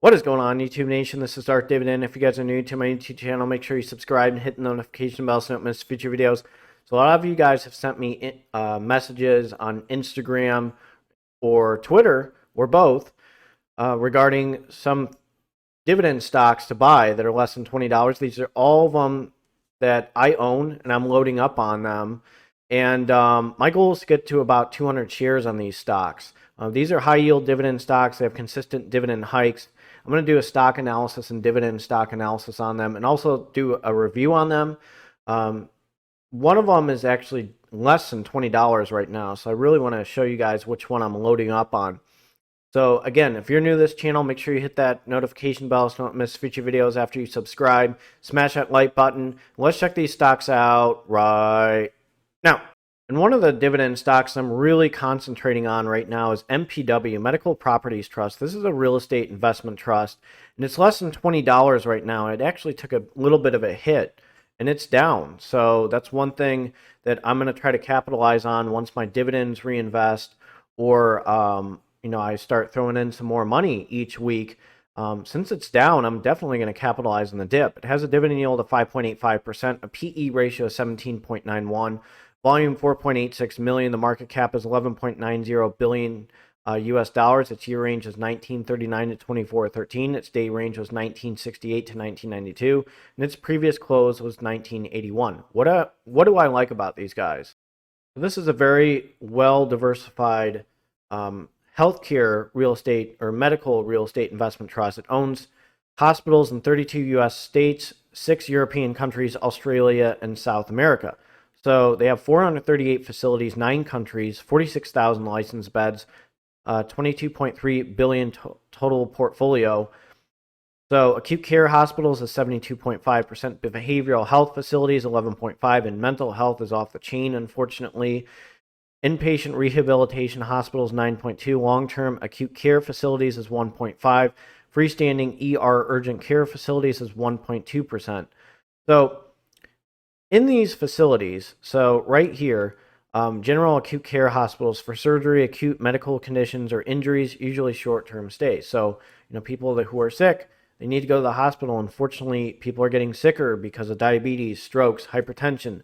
What is going on, YouTube Nation? This is Art Dividend. If you guys are new to my YouTube channel, make sure you subscribe and hit the notification bell so you don't miss future videos. So a lot of you guys have sent me messages on Instagram or Twitter, or both, regarding some dividend stocks to buy that are less than $20. These are all of them that I own, and I'm loading up on them. And my goal is to get to about 200 shares on these stocks. These are high-yield dividend stocks. They have consistent dividend hikes. I'm going to do a stock analysis and dividend stock analysis on them, and also do a review on them. One of them is actually less than $20 right now, so I really want to show you guys which one I'm loading up on. So again, if you're new to this channel, make sure you hit that notification bell so you don't miss future videos after you subscribe. Smash that like button. Let's check these stocks out right now. And one of the dividend stocks I'm really concentrating on right now is MPW, Medical Properties Trust. This is a real estate investment trust, and it's less than $20 right now. It actually took a little bit of a hit, and it's down. So that's one thing that I'm going to try to capitalize on once my dividends reinvest, or I start throwing in some more money each week. Since it's down, I'm definitely going to capitalize on the dip. It has a dividend yield of 5.85%, a PE ratio of 17.91. Volume 4.86 million. The market cap is 11.90 billion US dollars. Its year range is 1939 to 2413. Its day range was 1968 to 1992, and its previous close was 1981. What do I like about these guys? This is a very well diversified healthcare real estate or medical real estate investment trust. It owns hospitals in 32 US states, 6 European countries, Australia, and South America. So they have 438 facilities, 9 countries, 46,000 licensed beds, 22.3 billion total portfolio. So acute care hospitals is 72.5%, behavioral health facilities 11.5%, and mental health is off the chain, unfortunately. Inpatient rehabilitation hospitals 9.2%, long-term acute care facilities is 1.5%, freestanding ER urgent care facilities is 1.2%. So in these facilities, so right here, general acute care hospitals for surgery, acute medical conditions, or injuries, usually short-term stays. So, people who are sick, they need to go to the hospital. Unfortunately, people are getting sicker because of diabetes, strokes, hypertension.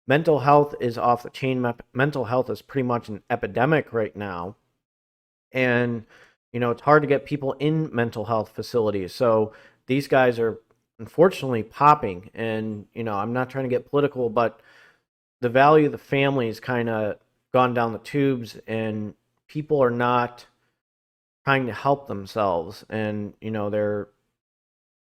Mental health is off the chain. Mental health is pretty much an epidemic right now. And, it's hard to get people in mental health facilities. So these guys are unfortunately popping, and I'm not trying to get political, but the value of the family has kind of gone down the tubes, and people are not trying to help themselves, and they're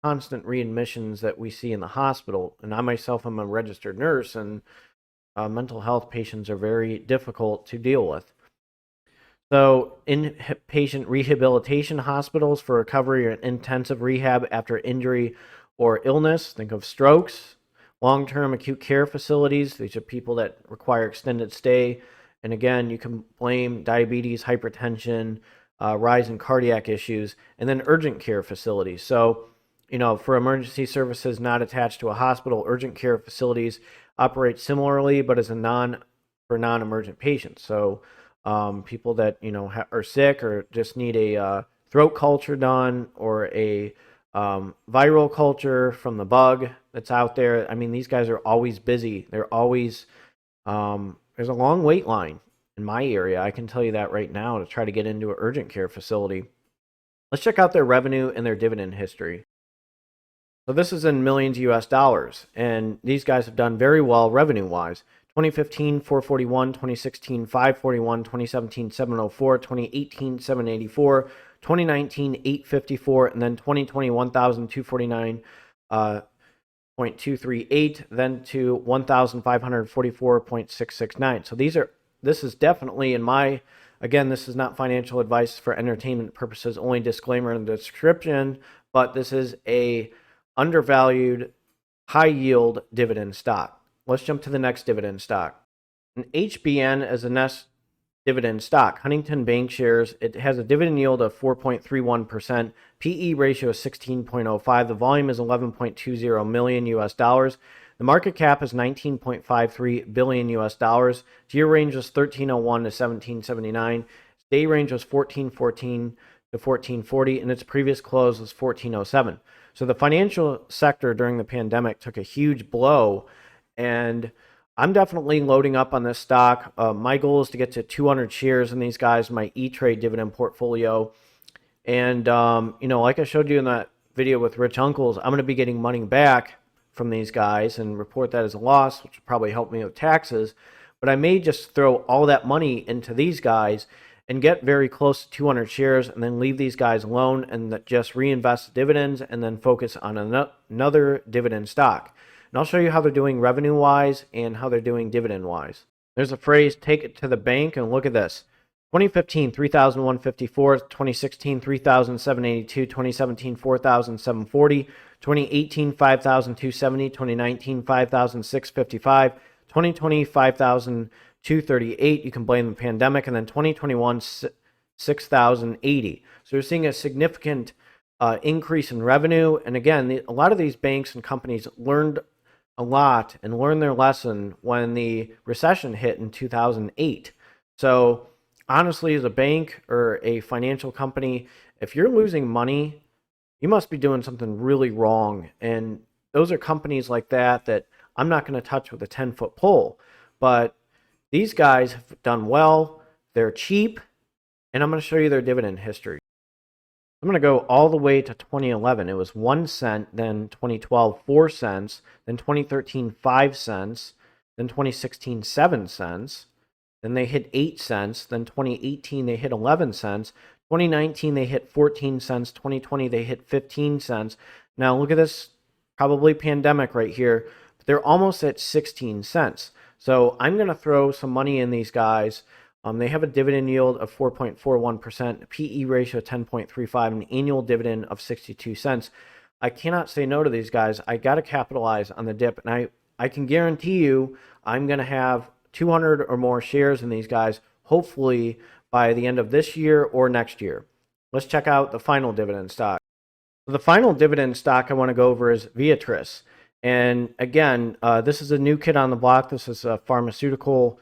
constant readmissions that we see in the hospital. And I myself am a registered nurse, and mental health patients are very difficult to deal with. So inpatient rehabilitation hospitals for recovery or intensive rehab after injury or illness, think of strokes. Long-term acute care facilities, these are people that require extended stay. And again, you can blame diabetes, hypertension, rise in cardiac issues. And then urgent care facilities. So, for emergency services not attached to a hospital, urgent care facilities operate similarly, but as for non-emergent patients. So people that, are sick or just need a throat culture done, or a viral culture from the bug that's out there. I mean, these guys are always busy. They're always, there's a long wait line in my area. I can tell you that right now, to try to get into an urgent care facility. Let's check out their revenue and their dividend history. So this is in millions US dollars, and these guys have done very well revenue wise. 2015, 441, 2016, 541, 2017, 704, 2018, 784, 2019, 854, and then 2020, 1,249.238, then to 1,544.669. So this is definitely again, this is not financial advice for entertainment purposes, only disclaimer in the description, but this is a undervalued, high yield dividend stock. Let's jump to the next dividend stock. An HBN is the next dividend stock. Huntington Bank shares. It has a dividend yield of 4.31%. PE ratio is 16.05. The volume is 11.20 million US dollars. The market cap is 19.53 billion US dollars. Year range was 1301 to 1779. Day range was 1414 to 1440, and its previous close was 1407. So the financial sector during the pandemic took a huge blow, and I'm definitely loading up on this stock. My goal is to get to 200 shares in these guys, my E-Trade dividend portfolio. And, like I showed you in that video with Rich Uncles, I'm going to be getting money back from these guys and report that as a loss, which will probably help me with taxes. But I may just throw all that money into these guys and get very close to 200 shares and then leave these guys alone and just reinvest the dividends and then focus on another dividend stock. And I'll show you how they're doing revenue-wise and how they're doing dividend-wise. There's a phrase, take it to the bank, and look at this. 2015, 3,154. 2016, 3,782. 2017, 4,740. 2018, 5,270. 2019, 5,655. 2020, 5,238. You can blame the pandemic. And then 2021, 6,080. So you're seeing a significant increase in revenue. And again, a lot of these banks and companies learned a lot and learned their lesson when the recession hit in 2008. So honestly, as a bank or a financial company, if you're losing money, you must be doing something really wrong. And those are companies like that I'm not going to touch with a 10-foot pole. But these guys have done well. They're cheap. And I'm going to show you their dividend history. I'm going to go all the way to 2011. It was 1 cent, then 2012, 4 cents, then 2013, 5 cents, then 2016, 7 cents. Then they hit 8 cents. Then 2018, they hit 11 cents. 2019, they hit 14 cents. 2020, they hit 15 cents. Now, look at this, probably pandemic right here. But they're almost at 16 cents. So I'm going to throw some money in these guys. They have a dividend yield of 4.41%, a PE ratio of 10.35, an annual dividend of 62 cents. I cannot say no to these guys. I got to capitalize on the dip. And I can guarantee you I'm going to have 200 or more shares in these guys, hopefully by the end of this year or next year. Let's check out the final dividend stock. The final dividend stock I want to go over is Viatris. And again, this is a new kid on the block. This is a pharmaceutical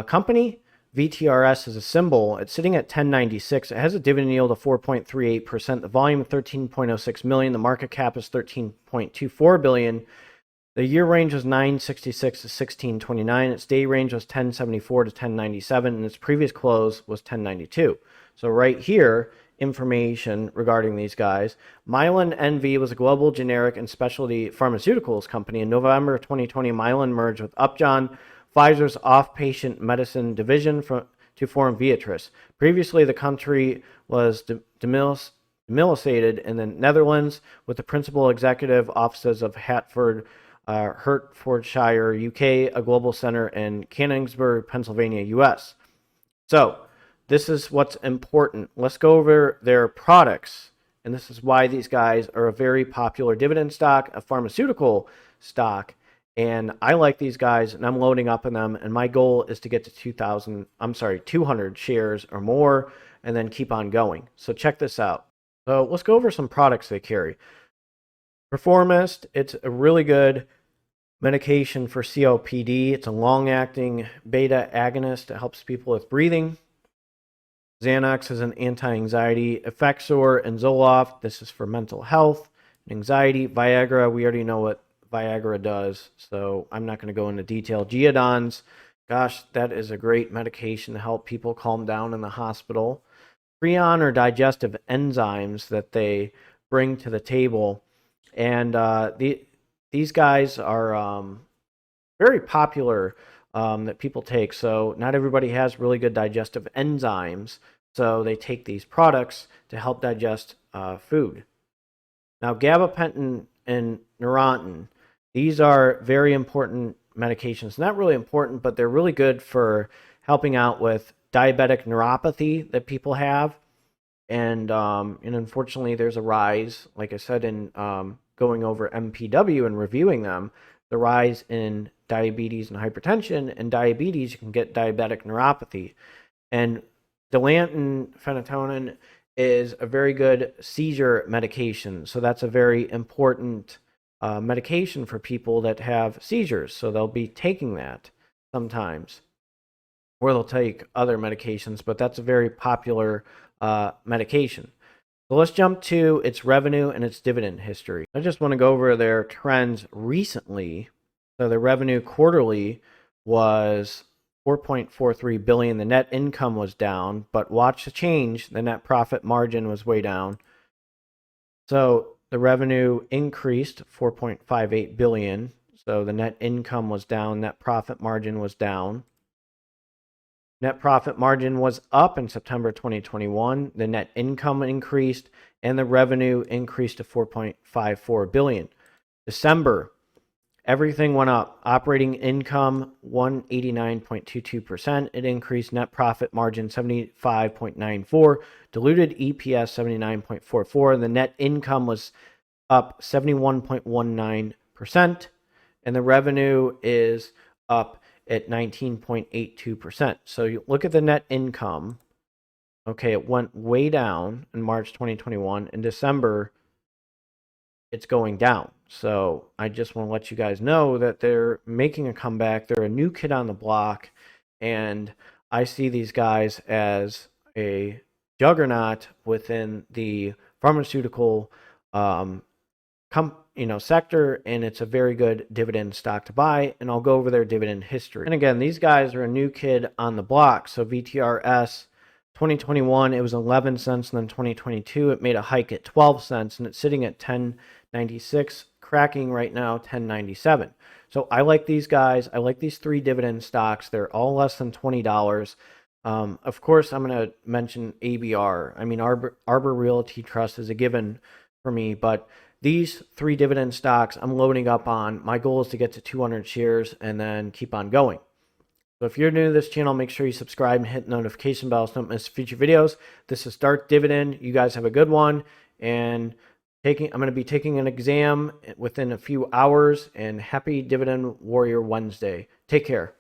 company. VTRS is a symbol. It's sitting at 1096. It has a dividend yield of 4.38%. The volume of 13.06 million. The market cap is 13.24 billion. The year range was 966 to 1629. Its day range was 1074 to 1097, and its previous close was 1092. So right here, information regarding these guys. Mylan NV was a global generic and specialty pharmaceuticals company. In November 2020, Mylan merged with Upjohn, Pfizer's off-patient medicine division to form Viatris. Previously, the country was demilitated in the Netherlands with the principal executive offices of Hertfordshire, UK, a global center in Canonsburg, Pennsylvania, US. So this is what's important. Let's go over their products. And this is why these guys are a very popular dividend stock, a pharmaceutical stock. And I like these guys, and I'm loading up in them. And my goal is to get to 200 shares or more, and then keep on going. So check this out. So let's go over some products they carry. Performist, it's a really good medication for COPD. It's a long-acting beta agonist that helps people with breathing. Xanax is an anti-anxiety. Effexor and Zoloft, this is for mental health and anxiety. Viagra, we already know what Viagra does, so I'm not going to go into detail. Geodons, gosh, that is a great medication to help people calm down in the hospital. Prion or digestive enzymes that they bring to the table. And these guys are very popular that people take. So not everybody has really good digestive enzymes, so they take these products to help digest food. Now, gabapentin and Neurontin, these are very important medications. Not really important, but they're really good for helping out with diabetic neuropathy that people have. And unfortunately, there's a rise, like I said, in going over MPW and reviewing them, the rise in diabetes and hypertension. And diabetes, you can get diabetic neuropathy. And Dilantin phenytonin is a very good seizure medication. So that's a very important medication for people that have seizures. So they'll be taking that sometimes, or they'll take other medications, but that's a very popular medication. So let's jump to its revenue and its dividend history. I just want to go over their trends recently. So the revenue quarterly was 4.43 billion. The net income was down, but watch the change. The net profit margin was way down. So the revenue increased 4.58 billion. So the net income was down, net profit margin was down. Net profit margin was up in September 2021. The net income increased and the revenue increased to 4.54 billion. December, everything went up. Operating income 189.22%. It increased. Net profit margin 75.94. Diluted EPS 79.44. The net income was up 71.19%. And the revenue is up at 19.82%. So you look at the net income. Okay, it went way down in March 2021. In December, it's going down. So I just want to let you guys know that they're making a comeback. They're a new kid on the block. And I see these guys as a juggernaut within the pharmaceutical sector, and it's a very good dividend stock to buy, and I'll go over their dividend history. And again, these guys are a new kid on the block. So VTRS 2021, it was 11 cents, and then 2022, it made a hike at 12 cents, and it's sitting at 10.96, cracking right now 10.97. So I like these guys. I like these three dividend stocks. They're all less than $20. Of course, I'm going to mention ABR. I mean, Arbor Realty Trust is a given for me, but these three dividend stocks I'm loading up on. My goal is to get to 200 shares and then keep on going. So if you're new to this channel, make sure you subscribe and hit the notification bell so you don't miss future videos. This is Start Dividend. You guys have a good one. And I'm going to be taking an exam within a few hours. And happy Dividend Warrior Wednesday. Take care.